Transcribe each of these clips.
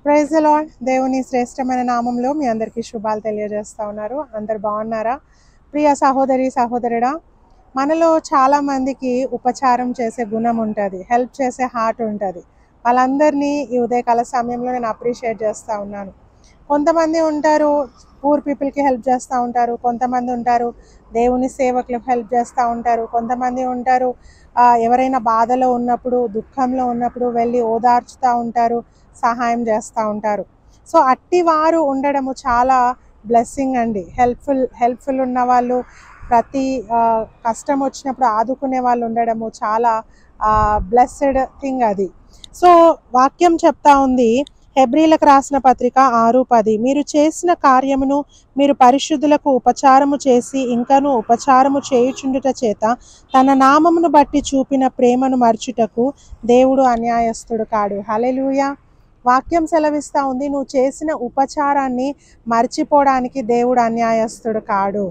Praise the lord. దేవుని శ్రేష్టమైన నామంలో మీ అందరికీ శుభాలు తెలియజేస్తా ఉన్నారు. అందరు బాగున్నారా? ప్రియ సహోదరి సహోదరుడా, మనలో చాలా మందికి ఉపచారం చేసే గుణం ఉంటుంది, హెల్ప్ చేసే హార్ట్ ఉంటుంది. వాళ్ళందరినీ ఈ ఉదయకాల సమయంలో నేను అప్రిషియేట్ చేస్తూ ఉన్నాను. కొంతమంది ఉంటారు పూర్ పీపుల్కి హెల్ప్ చేస్తూ ఉంటారు, కొంతమంది ఉంటారు దేవుని సేవకులకు హెల్ప్ చేస్తూ ఉంటారు, కొంతమంది ఉంటారు ఎవరైనా బాధలో ఉన్నప్పుడు దుఃఖంలో ఉన్నప్పుడు వెళ్ళి ఓదార్చుతూ ఉంటారు, సహాయం చేస్తూ ఉంటారు. సో అట్టి వారు ఉండడము చాలా బ్లెస్సింగ్ అండి. హెల్ప్ఫుల్ ఉన్న వాళ్ళు, ప్రతి కష్టం వచ్చినప్పుడు ఆదుకునే వాళ్ళు ఉండడము చాలా బ్లెస్సెడ్ థింగ్ అది. సో వాక్యం చెప్తా ఉంది, హెబ్రీలకు రాసిన పత్రిక 6:10, మీరు చేసిన కార్యమును మీరు పరిశుద్ధులకు ఉపచారము చేసి ఇంకను ఉపచారము చేయుచుండుట చేత తన నామమును బట్టి చూపిన ప్రేమను మర్చుటకు దేవుడు అన్యాయస్తుడు కాడు. హల్లెలూయా. వాక్యం సెలవిస్తూ ఉంది, నువ్వు చేసిన ఉపచారాన్ని మర్చిపోవడానికి దేవుడు అన్యాయస్తుడు కాడు.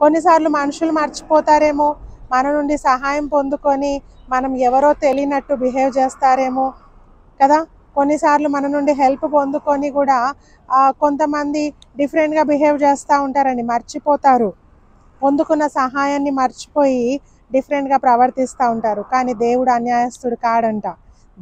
కొన్నిసార్లు మనుషులు మర్చిపోతారేమో, మన నుండి సహాయం పొందుకొని మనం ఎవరో తెలియనట్టు బిహేవ్ చేస్తారేమో కదా. కొన్నిసార్లు మన నుండి హెల్ప్ పొందుకొని కూడా కొంతమంది డిఫరెంట్గా బిహేవ్ చేస్తూ ఉంటారండి, మర్చిపోతారు. పొందుకున్న సహాయాన్ని మర్చిపోయి డిఫరెంట్గా ప్రవర్తిస్తూ ఉంటారు. కానీ దేవుడు అన్యాయస్తుడు కాడంట.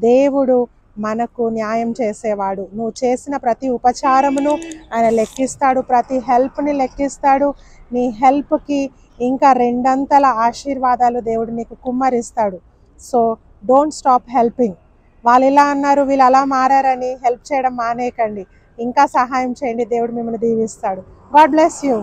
దేవుడు మనకు న్యాయం చేసేవాడు. నువ్వు చేసిన ప్రతి ఉపచారమును ఆయన లెక్కిస్తాడు, ప్రతి హెల్ప్ని లెక్కిస్తాడు. నీ హెల్ప్కి ఇంకా రెండంతల ఆశీర్వాదాలు దేవుడు నీకు కుమ్మరిస్తాడు. So don't stop helping. వాళ్ళు ఇలా అన్నారు, వీళ్ళు అలా మారారని హెల్ప్ చేయడం మానేయకండి. ఇంకా సహాయం చేయండి, దేవుడు మిమ్మల్ని దీవిస్తాడు. God bless you.